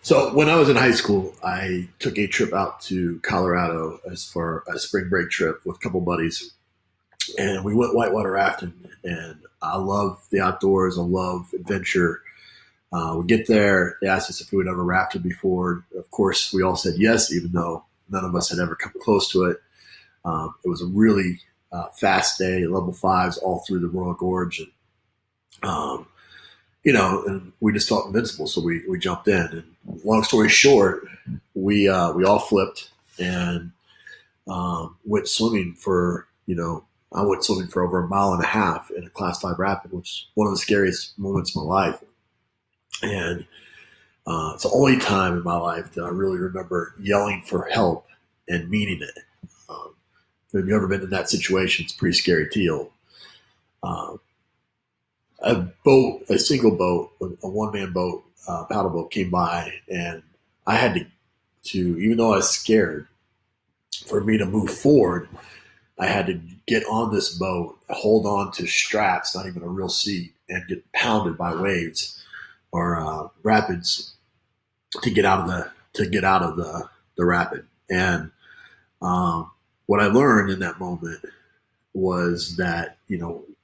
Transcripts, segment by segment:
So when I was in high school, I took a trip out to Colorado as for a spring break trip with a couple buddies, and we went whitewater rafting. And I love the outdoors. I love adventure. We get there. They asked us if we had ever rafted before. Of course, we all said yes, even though none of us had ever come close to it. It was a really fast day, level fives all through the Royal Gorge, and um, and we just felt invincible, so we jumped in. And long story short, we all flipped and went swimming for I went swimming for over a mile and a half in a class five rapid, which is one of the scariest moments of my life. And it's the only time in my life that I really remember yelling for help and meaning it. Um, if you've ever been in that situation, it's a pretty scary deal. Um, a single boat, a one man boat, paddle boat came by, and I had to, even though I was scared, for me to move forward, I had to get on this boat, hold on to straps, not even a real seat, and get pounded by waves or rapids to get out of the rapid. And um, what I learned in that moment was that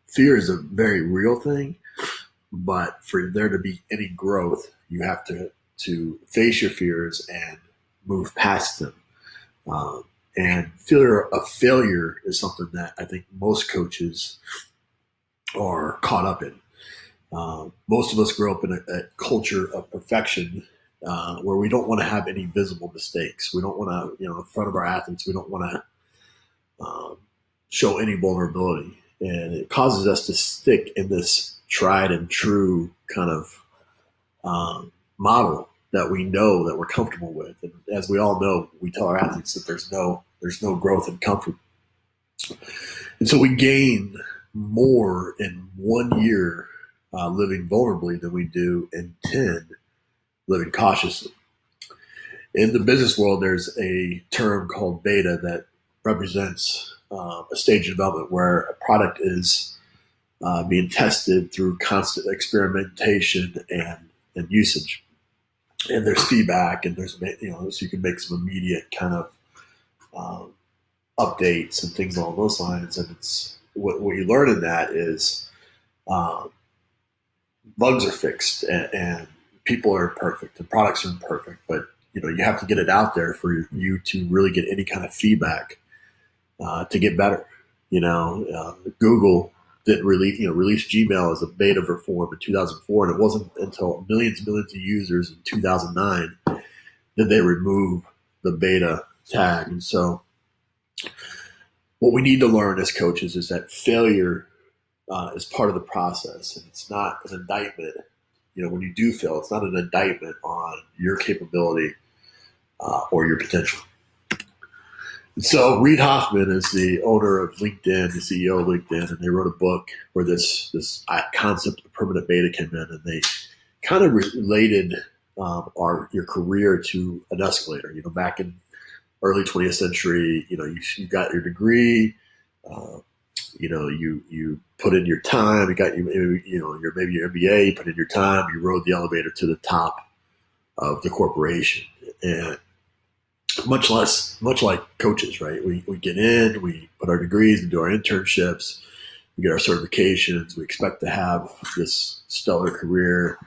fear is a very real thing, but for there to be any growth, you have to face your fears and move past them. And fear of failure is something that I think most coaches are caught up in. Most of us grow up in a culture of perfection, where we don't want to have any visible mistakes. We don't want to, in front of our athletes, we don't want to show any vulnerability. And it causes us to stick in this tried and true kind of model that we know that we're comfortable with. And as we all know, we tell our athletes that there's no growth in comfort. And so we gain more in 1 year living vulnerably than we do in 10 living cautiously. In the business world, there's a term called beta that represents a stage of development where a product is being tested through constant experimentation and usage. And there's feedback, and there's so you can make some immediate kind of um, updates and things along those lines. And it's what you learn in that is um, bugs are fixed, and people are imperfect and products are imperfect, but you have to get it out there for you to really get any kind of feedback to get better. Google didn't release Gmail as a beta form in 2004, and it wasn't until millions and millions of users in 2009 that they remove the beta tag. And so what we need to learn as coaches is that failure is part of the process, and it's not an indictment. When you do fail, it's not an indictment on your capability or your potential. And so Reid Hoffman is the owner of LinkedIn, the CEO of LinkedIn, and they wrote a book where this concept of permanent beta came in, and they kind of related your career to an escalator. Back in early 20th century, you got your degree, you put in your time, you got maybe your MBA, you put in your time, you rode the elevator to the top of the corporation. And much like coaches, right? We get in, we put our degrees, we do our internships, we get our certifications, we expect to have this stellar career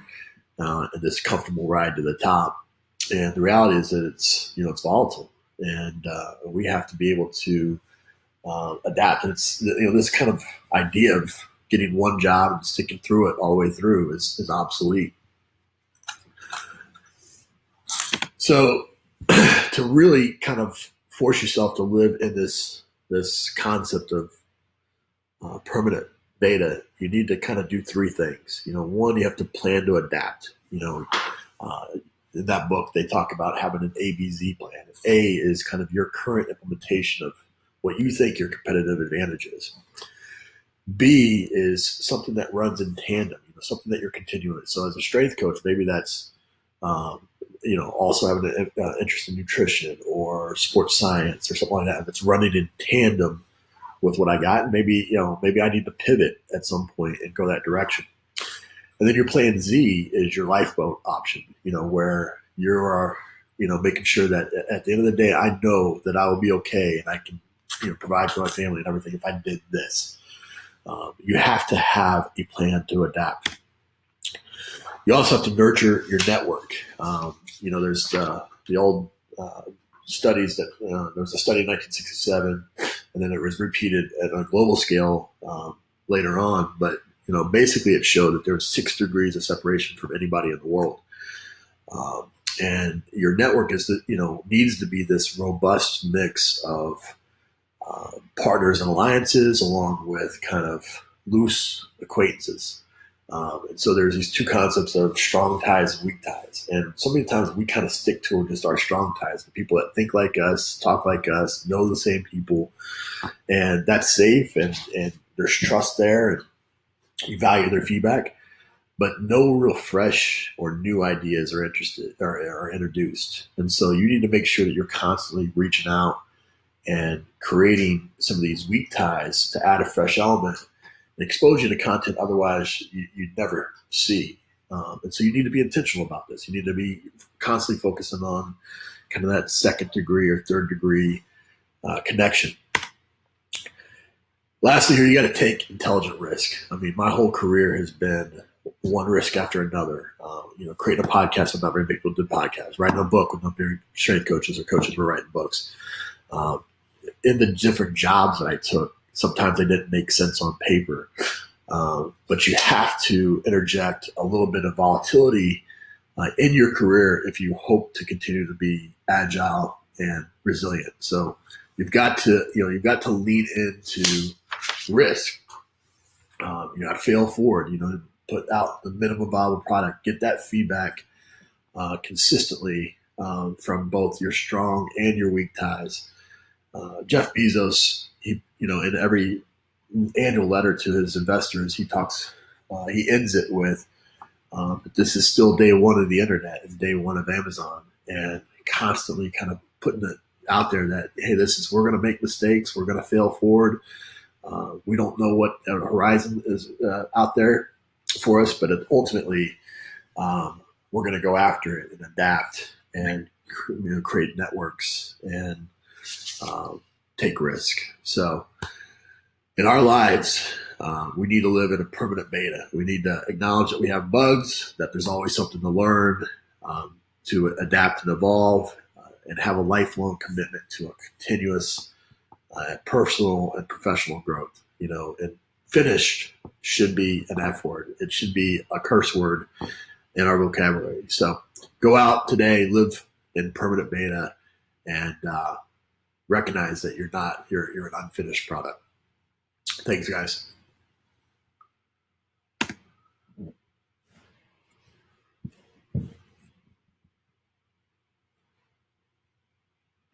and this comfortable ride to the top. And the reality is that it's volatile, and we have to be able to adapt. And it's this kind of idea of getting one job and sticking through it all the way through is obsolete. So to really kind of force yourself to live in this concept of permanent beta, you need to kind of do three things. One, you have to plan to adapt. In that book, they talk about having an ABZ plan. A is kind of your current implementation of what you think your competitive advantage is. B is something that runs in tandem, something that you're continuing. So as a strength coach, maybe that's also having an interest in nutrition or sports science or something like that that's running in tandem with what I got. And maybe I need to pivot at some point and go that direction. And then your plan Z is your lifeboat option, where you're, making sure that at the end of the day, I know that I will be okay and I can, provide for my family and everything if I did this. You have to have a plan to adapt. You also have to nurture your network. There's the old studies that there was a study in 1967, and then it was repeated at a global scale later on. But basically, it showed that there was 6 degrees of separation from anybody in the world. And your network needs to be this robust mix of partners and alliances, along with kind of loose acquaintances. And so there's these 2 concepts of strong ties and weak ties. And so many times we kind of stick to just our strong ties, the people that think like us, talk like us, know the same people, and that's safe and there's trust there and you value their feedback. But no real fresh or new ideas are introduced. And so you need to make sure that you're constantly reaching out and creating some of these weak ties to add a fresh element and expose you to content otherwise you'd never see. And so you need to be intentional about this. You need to be constantly focusing on kind of that 2nd degree or 3rd degree connection. Lastly, here, you got to take intelligent risk. I mean, my whole career has been one risk after another. Creating a podcast with not very big people did podcasts, writing a book with not very strength coaches or coaches were writing books. In the different jobs that I took, sometimes they didn't make sense on paper. But you have to interject a little bit of volatility in your career if you hope to continue to be agile and resilient. So you've got to lean into risk. You got to fail forward. Put out the minimum viable product. Get that feedback consistently from both your strong and your weak ties. Jeff Bezos, in every annual letter to his investors, he ends it with, this is still day 1 of the internet and day 1 of Amazon, and constantly kind of putting it out there that, hey, we're going to make mistakes. We're going to fail forward. We don't know what horizon is out there for us, but ultimately we're going to go after it and adapt and create networks and take risk. So in our lives, we need to live in a permanent beta. We need to acknowledge that we have bugs, that there's always something to learn, to adapt and evolve, and have a lifelong commitment to a continuous personal and professional growth. And finished should be an F word. It should be a curse word in our vocabulary. So go out today, live in permanent beta, and recognize that you're an unfinished product. Thanks, guys.